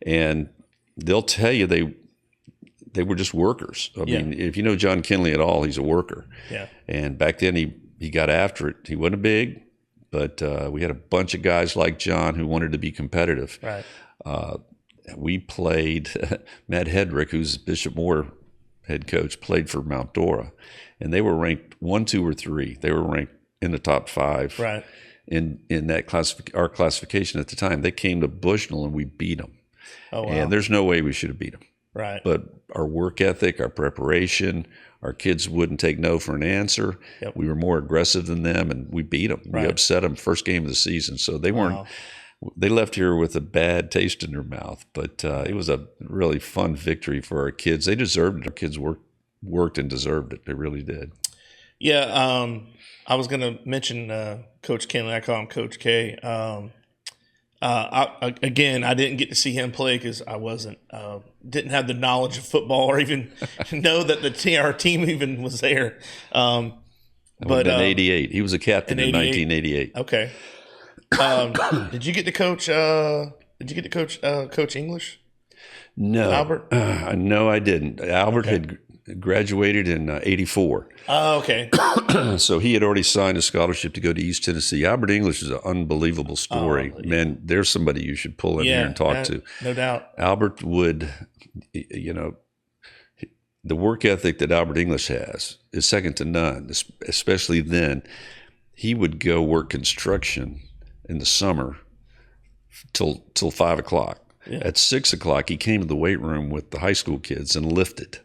and they'll tell you they were just workers. I mean, if you know John Kinley at all, he's a worker. Yeah. And back then he got after it. He wasn't big, but we had a bunch of guys like John who wanted to be competitive. Right. We played Matt Hedrick, who's Bishop Moore head coach, played for Mount Dora, and they were ranked 1, 2, or 3. They were ranked in the top 5. Right. In that our classification at the time. They came to Bushnell and we beat them. Oh, wow. And there's no way we should have beat them. Right. But our work ethic, our preparation, our kids wouldn't take no for an answer. Yep. We were more aggressive than them, and we beat them. Right. We upset them first game of the season. So they weren't. Wow. They left here with a bad taste in their mouth, but it was a really fun victory for our kids. They deserved it. Our kids worked and deserved it. They really did. Yeah, I was going to mention Coach Kinley. I call him Coach K. I didn't get to see him play because I didn't have the knowledge of football or even know that our team even was there. But in '88, he was a captain in 1988. Okay. Did you get to coach? Coach English? No, Albert. No, I didn't. Albert had graduated in '84. Oh, okay. So he had already signed a scholarship to go to East Tennessee. Albert English is an unbelievable story. Man, there's somebody you should pull in here and talk to. No doubt. Albert would, the work ethic that Albert English has is second to none, especially then. He would go work construction in the summer till 5 o'clock. Yeah. At 6 o'clock, he came to the weight room with the high school kids and lifted.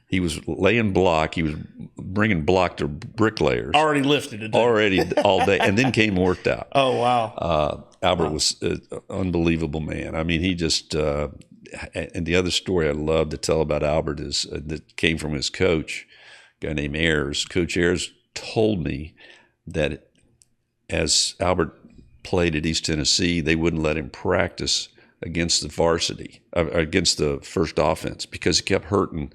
He was laying block. He was bringing block to bricklayers. Already lifted. Already all day, and then came and worked out. Oh, wow. Albert was an unbelievable man. I mean, he just and the other story I love to tell about Albert is that came from his coach, a guy named Ayers. Coach Ayers told me that as Albert played at East Tennessee, they wouldn't let him practice against the varsity, against the first offense, because he kept hurting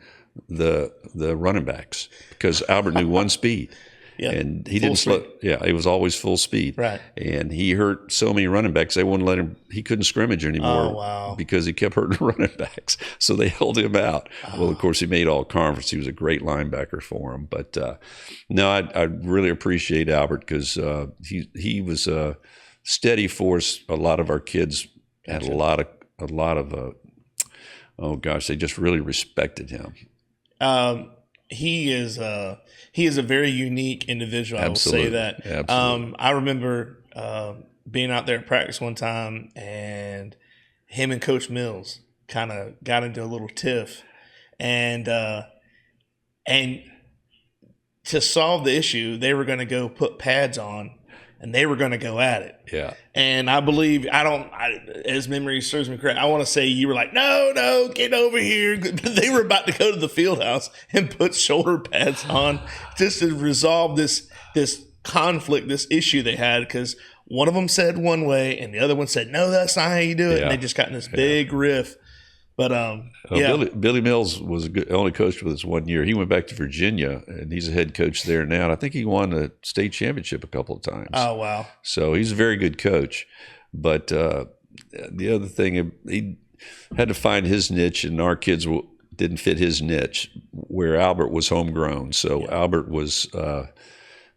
the running backs, because Albert knew one speed. Yeah, and he didn't slow. Yeah, he was always full speed. Right. And he hurt so many running backs, they wouldn't let him. He couldn't scrimmage anymore. Oh, wow. Because he kept hurting running backs. So they held him out. Oh. Well, of course, he made all conference. He was a great linebacker for him. But no, I really appreciate Albert, because he was a steady force. A lot of our kids had a lot of oh gosh, they just really respected him. He is a very unique individual. Absolutely. I will say that. Absolutely. I remember being out there at practice one time, and him and Coach Mills kind of got into a little tiff, and to solve the issue, they were going to go put pads on, and they were going to go at it. Yeah. And I believe, as memory serves me correct, I want to say you were like, no, get over here. They were about to go to the field house and put shoulder pads on just to resolve this conflict, this issue they had, because one of them said one way and the other one said, no, that's not how you do it. And they just got in this big riff. But Billy Mills was only coached with us 1 year. He went back to Virginia, and he's a head coach there now. And I think he won a state championship a couple of times. Oh, wow. So he's a very good coach. But the other thing, he had to find his niche, and our kids didn't fit his niche, where Albert was homegrown. So Albert was,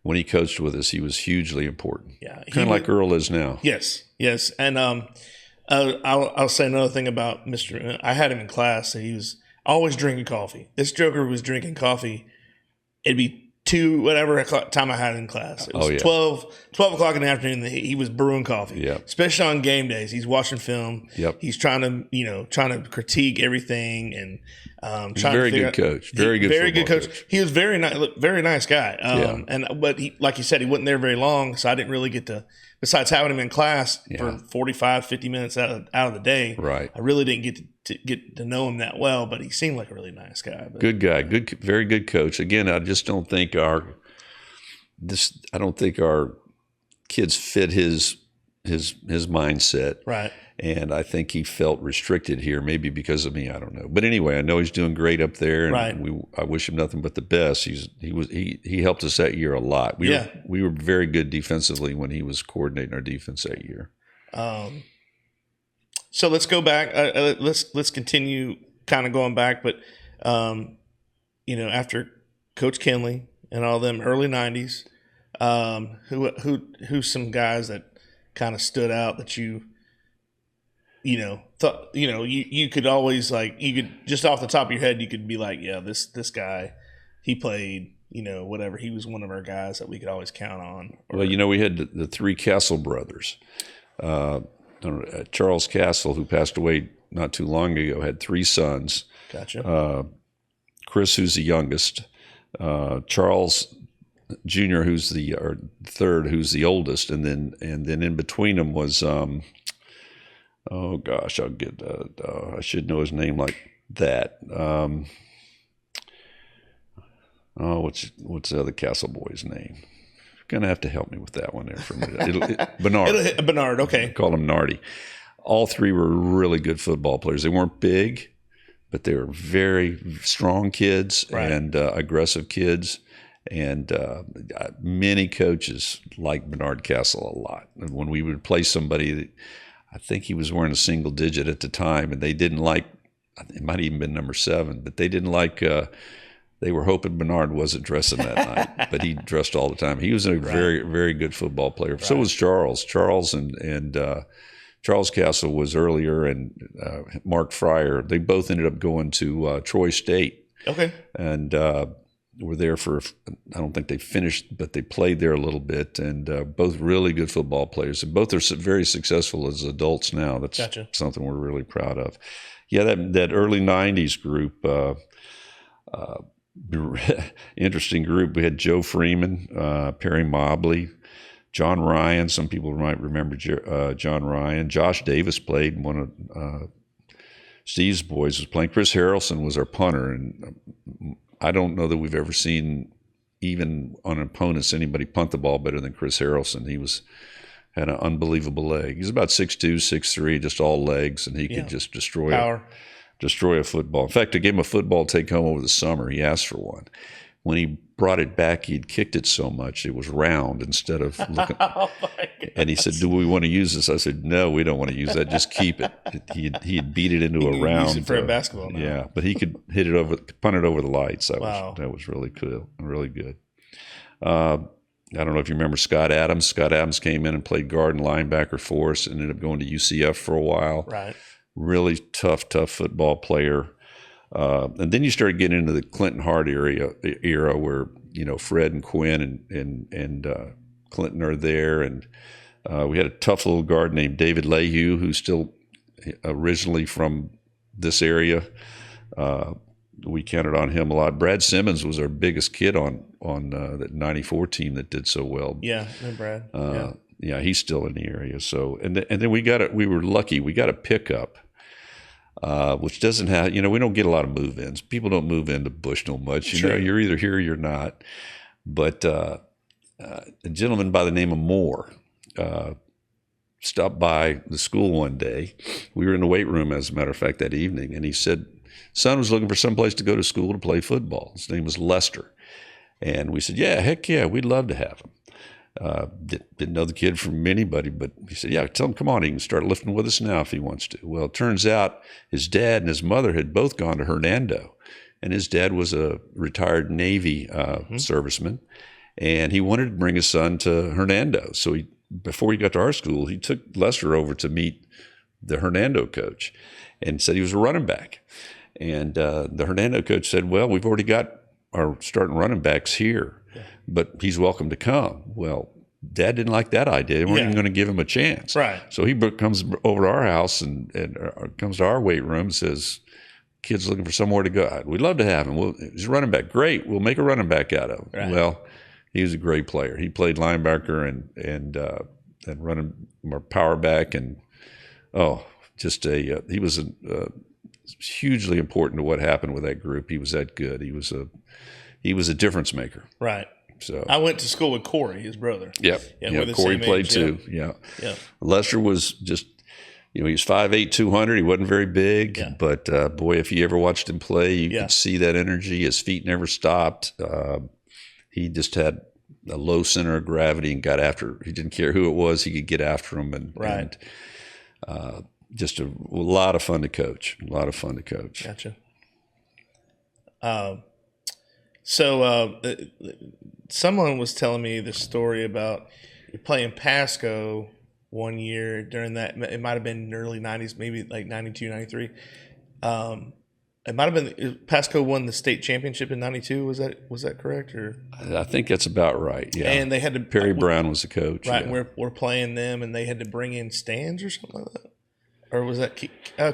when he coached with us, he was hugely important. Yeah, kind of like Earl is now. Yes. And I'll say another thing about Mr. I had him in class, and he was always drinking coffee. This joker was drinking coffee. It'd be 2 whatever time I had him in class. It was 12 o'clock in the afternoon. He was brewing coffee, especially on game days. He's watching film. He's trying to critique everything and very good coach. Very good coach. He was very nice guy. But he, like you said, he wasn't there very long, so I didn't really get to. Besides having him in class for 45, 50 minutes out of the day, right? I really didn't get to know him that well, but he seemed like a really nice guy. Good guy, very good coach. Again, I just don't think our kids fit his mindset, right? And I think he felt restricted here, maybe because of me. I don't know, but anyway, I know he's doing great up there, and right. I wish him nothing but the best. He helped us that year a lot. We were very good defensively when he was coordinating our defense that year. So let's go back. Let's continue kind of going back, but after Coach Kinley and all them early '90s, who's some guys that kind of stood out that you thought, you could always you could just off the top of your head, you could be like, yeah, this guy, he played, whatever. He was one of our guys that we could always count on. Well, we had the 3 Castle brothers. Charles Castle, who passed away not too long ago, had 3 sons. Gotcha. Chris, who's the youngest. Charles Jr., who's the third, who's the oldest, and then in between them was oh gosh, I'll get I should know his name like that. What's the other Castle boy's name? You're gonna have to help me with that one there for a minute. Bernard. Bernard, okay. Call him Nardi. All 3 were really good football players. They weren't big, but they were very strong kids, right. And aggressive kids. And many coaches liked Bernard Castle a lot. And when we would play somebody, I think he was wearing a single digit at the time, and they didn't like, it might have even been number 7, but they didn't like, they were hoping Bernard wasn't dressing that night, but he dressed all the time. He was a very, very good football player. Right. So was Charles. Charles Charles Castle was earlier, and Mark Fryer. They both ended up going to Troy State. Okay. And were there for, I don't think they finished, but they played there a little bit, and both really good football players. And both are very successful as adults now. That's something we're really proud of. Yeah, that early 90s group, interesting group. We had Joe Freeman, Perry Mobley, John Ryan. Some people might remember John Ryan. Josh Davis played. One of Steve's boys was playing. Chris Harrelson was our punter, and I don't know that we've ever seen, even on opponents, anybody punt the ball better than Chris Harrelson. He had an unbelievable leg. He's about 6'2", 6'3", just all legs, and he could just destroy a football. In fact, I gave him a football to take home over the summer. He asked for one. When he brought it back, he had kicked it so much it was round instead of looking. And he said, "Do we want to use this?" I said, "No, we don't want to use that. Just keep it." He had beat it into a round. Use it for a basketball now. Yeah, but he could punt it over the lights. That was really cool and really good. I don't know if you remember Scott Adams. Scott Adams came in and played guard and linebacker for us, and ended up going to UCF for a while. Right. Really tough football player. And then you started getting into the Clinton Hart era where, Fred and Quinn and Clinton are there. And we had a tough little guard named David Lehue, who's still originally from this area. We counted on him a lot. Brad Simmons was our biggest kid on that 94 team that did so well. Yeah, and Brad. Yeah, he's still in the area. So, and then we were lucky. We got a pickup. Which doesn't have, we don't get a lot of move-ins. People don't move into Bushnell much. You're either here or you're not. But a gentleman by the name of Moore, stopped by the school one day. We were in the weight room, as a matter of fact, that evening, and he said, son was looking for someplace to go to school to play football. His name was Lester. And we said, yeah, heck yeah, we'd love to have him. Didn't know the kid from anybody, but he said, yeah, tell him, come on, he can start lifting with us now if he wants to. Well, it turns out his dad and his mother had both gone to Hernando, and his dad was a retired Navy serviceman, and he wanted to bring his son to Hernando. So before he got to our school, he took Lester over to meet the Hernando coach and said he was a running back. And the Hernando coach said, well, we've already got our starting running backs here, but he's welcome to come. Well, Dad didn't like that idea. We weren't even going to give him a chance. Right. So he comes over to our house and comes to our weight room and says, kid's looking for somewhere to go. We'd love to have him. He's a running back. Great. We'll make a running back out of him. Right. Well, he was a great player. He played linebacker and running more power back. And, he was hugely important to what happened with that group. He was that good. He was a difference maker. Right. So I went to school with Corey, his brother. Yep. Yeah, Corey played too. Yeah. Lester was just, he was 5'8", 200. He wasn't very big, but boy, if you ever watched him play, you could see that energy. His feet never stopped. He just had a low center of gravity and got after. He didn't care who it was. He could get after him, and just a lot of fun to coach. Gotcha. So someone was telling me the story about you playing Pasco one year during that. It might have been in the early 90s, maybe like 92, 93. It might have been Pasco won the state championship in 92. Was that correct? Or I think that's about right. Yeah. And they had to Perry Brown was the coach. Right. Yeah. We're playing them, and they had to bring in stands or something like that. Or was that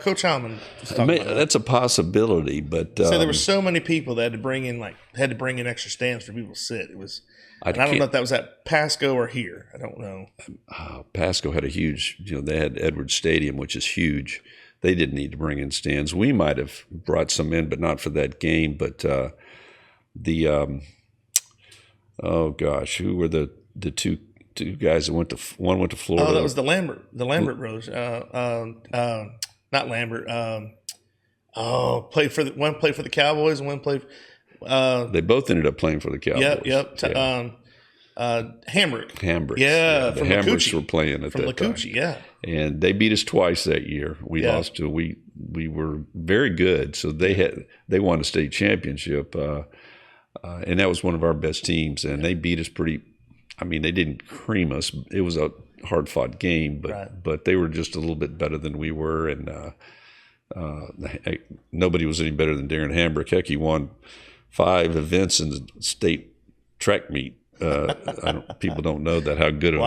Coach Hallman? That's a possibility, but so there were so many people that had to bring in extra stands for people to sit. It was. I don't know if that was at Pasco or here. I don't know. Pasco had a huge. They had Edwards Stadium, which is huge. They didn't need to bring in stands. We might have brought some in, but not for that game. But who were the two guys that one went to Florida? Oh, that was the Lambert brothers. Not Lambert. One played for the Cowboys and one played. They both ended up playing for the Cowboys. Yep. Hambrick. Yeah, the Hambricks were playing at that time. Yeah. And they beat us twice that year. We lost to we were very good, so they won a state championship, and that was one of our best teams. And they beat us pretty. I mean, they didn't cream us. It was a hard-fought game, but they were just a little bit better than we were, and nobody was any better than Darren Hambrick. Heck, he won 5 events in the state track meet. People don't know that, how good of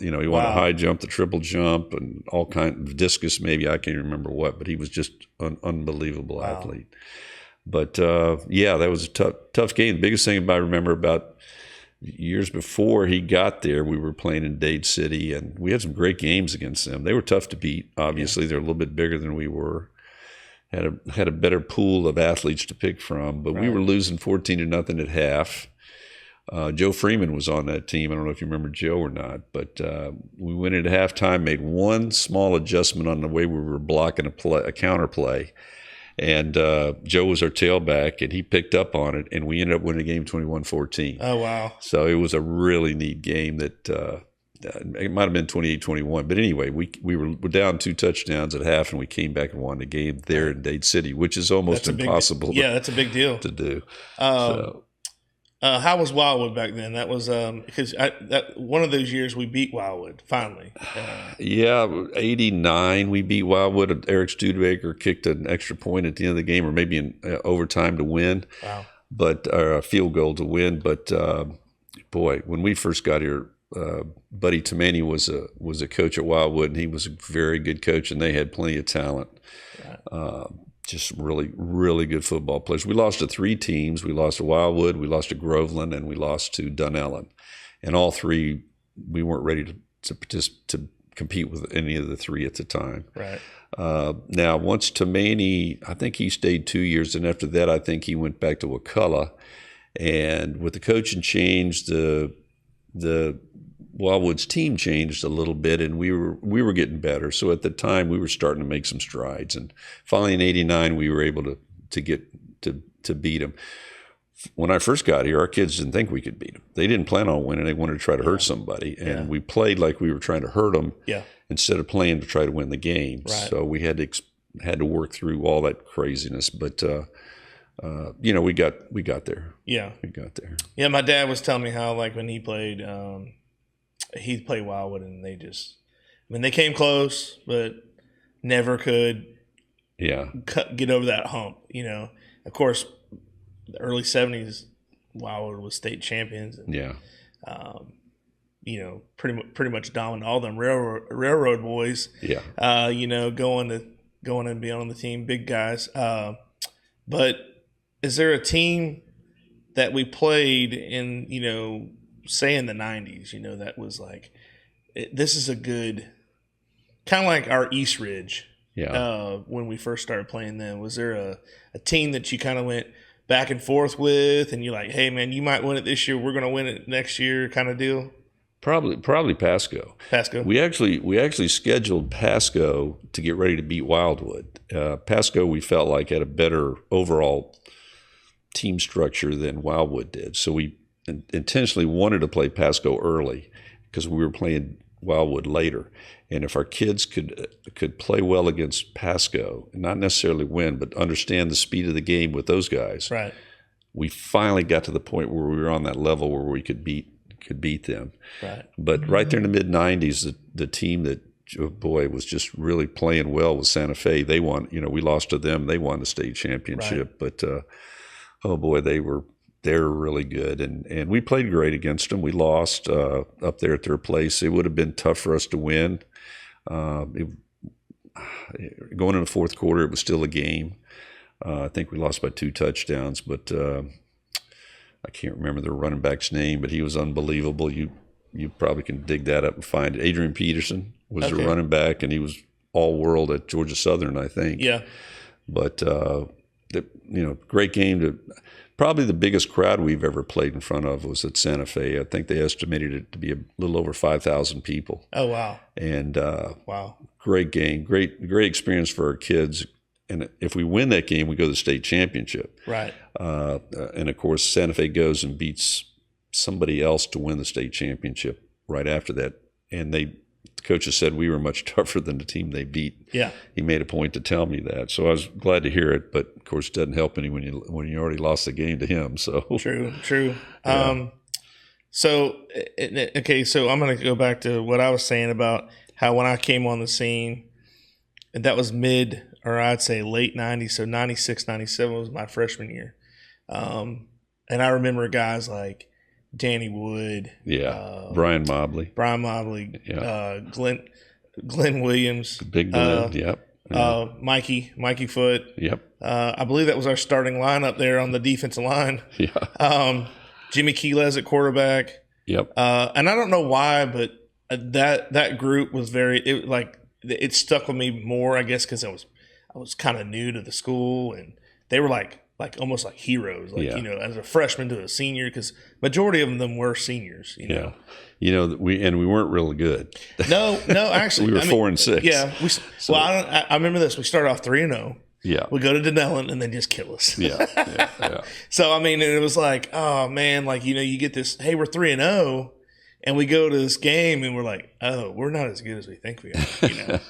he won a high jump, the triple jump, and all kinds of discus. Maybe I can't remember what, but he was just an unbelievable athlete. But that was a tough game. The biggest thing I remember about years before he got there, we were playing in Dade City, and we had some great games against them. They were tough to beat. Obviously, they're a little bit bigger than we were. Had a better pool of athletes to pick from, but we were losing 14-0 at half. Joe Freeman was on that team. I don't know if you remember Joe or not, but we went into halftime, made one small adjustment on the way we were blocking a counter play. And Joe was our tailback, and he picked up on it, and we ended up winning the game 21-14. Oh, wow. So it was a really neat game that it might have been 28-21. But anyway, we were down 2 touchdowns at half, and we came back and won the game there in Dade City, which is almost impossible that's a big deal to do. How was Wildwood back then? That was because one of those years we beat Wildwood finally. 89 we beat Wildwood. Eric Studebaker kicked an extra point at the end of the game, or maybe in overtime to win. Wow! But a field goal to win. But boy, when we first got here, Buddy Tamani was a coach at Wildwood, and he was a very good coach, and they had plenty of talent. Right. Just really, really good football players. We lost to 3 teams. We lost to Wildwood, we lost to Groveland, and we lost to Dunellen. And all 3, we weren't ready to compete with any of the 3 at the time. Right. Now, once Tamani, I think he stayed 2 years, and after that, I think he went back to Wakulla. And with the coaching change, what Wildwood's team changed a little bit, and we were getting better. So at the time, we were starting to make some strides, and finally in '89, we were able to beat them. When I first got here, our kids didn't think we could beat them. They didn't plan on winning. They wanted to try to hurt somebody, and we played like we were trying to hurt them instead of playing to try to win the game. Right. So we had to work through all that craziness, but we got there. Yeah, we got there. Yeah, my dad was telling me how like when he played Wildwood, and they came close, but never could. Yeah, get over that hump. Of course, the early '70s, Wildwood was state champions. And, pretty much dominant all them railroad boys. Yeah. Going and being on the team, big guys. But is there a team that we played in, say in the '90s, that was like, this is a good, kind of like our East Ridge. Yeah. When we first started playing them, was there a team that you kind of went back and forth with, and you're like, hey man, you might win it this year, we're going to win it next year, kind of deal? Probably Pasco. We actually scheduled Pasco to get ready to beat Wildwood. Pasco, we felt like, had a better overall team structure than Wildwood did, so we intentionally wanted to play Pasco early because we were playing Wildwood later. And if our kids could play well against Pasco, and not necessarily win, but understand the speed of the game with those guys, right? We finally got to the point where we were on that level where we could beat them. Right. But right there in the mid '90s, the team that was just really playing well was Santa Fe. They won. We lost to them. They won the state championship. Right. But they were really good, and we played great against them. We lost up there at their place. It would have been tough for us to win. Going in the fourth quarter, it was still a game. I think we lost by 2 touchdowns, but I can't remember the running back's name, but he was unbelievable. You probably can dig that up and find it. Adrian Peterson was the running back, and he was all-world at Georgia Southern, I think. Yeah. But great game. Probably the biggest crowd we've ever played in front of was at Santa Fe. I think they estimated it to be a little over 5,000 people. Oh, wow. And wow, great game, great experience for our kids. And if we win that game, we go to the state championship. Right. And of course, Santa Fe goes and beats somebody else to win the state championship right after that. And the coaches said we were much tougher than the team they beat. Yeah. He made a point to tell me that. So I was glad to hear it, but of course it doesn't help any when you already lost the game to him. So True. Yeah. So I'm going to go back to what I was saying about how when I came on the scene, and that was I'd say late '90s, so '96, '97 was my freshman year. And I remember guys like Danny Wood, Brian Mobley, Glenn Williams, Big Glenn, Mikey Foote. Yep. I believe that was our starting lineup there on the defensive line. Yeah. Jimmy Keeles at quarterback. Yep. And I don't know why, but that group was it stuck with me more, I guess, because I was kind of new to the school, and they were like almost like heroes, as a freshman to a senior, because majority of them were seniors. We weren't really good. No, actually, we were 4-6. Yeah, I remember this. We started off 3-0. Yeah, we go to Denellen and then just kill us. Yeah. So it was like, oh man, you get this. Hey, we're 3-0, and we go to this game and we're like, oh, we're not as good as we think we are.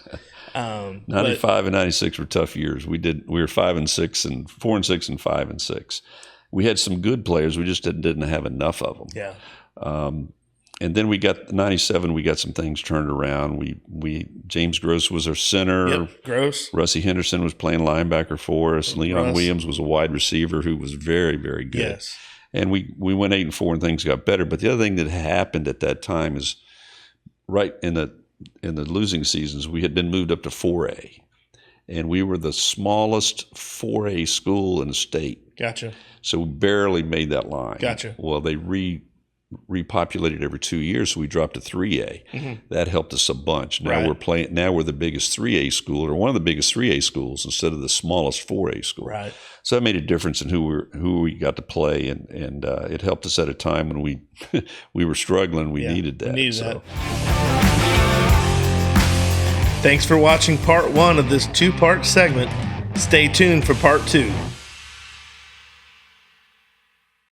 95 and 96 were tough years. We were 5-6 and 4-6 and 5-6. We had some good players. We just didn't have enough of them. Yeah. And then we got 97. We got some things turned around. We James Gross was our center. Yep, Gross. Russie Henderson was playing linebacker for us. Leon Williams was a wide receiver who was very, very good. Yes. And we went 8-4 and things got better. But the other thing that happened at that time is right in the losing seasons, we had been moved up to 4A, and we were the smallest 4A school in the state. Gotcha. So we barely made that line. Gotcha. Well, they repopulated every 2 years, so we dropped to 3A. Mm-hmm. That helped us a bunch. Now we're playing. Now we're the biggest 3A school, or one of the biggest 3A schools, instead of the smallest 4A school. Right. So that made a difference in who we got to play, and it helped us at a time when we we were struggling. We needed that. That. Thanks for watching part 1 of this 2-part segment. Stay tuned for part 2.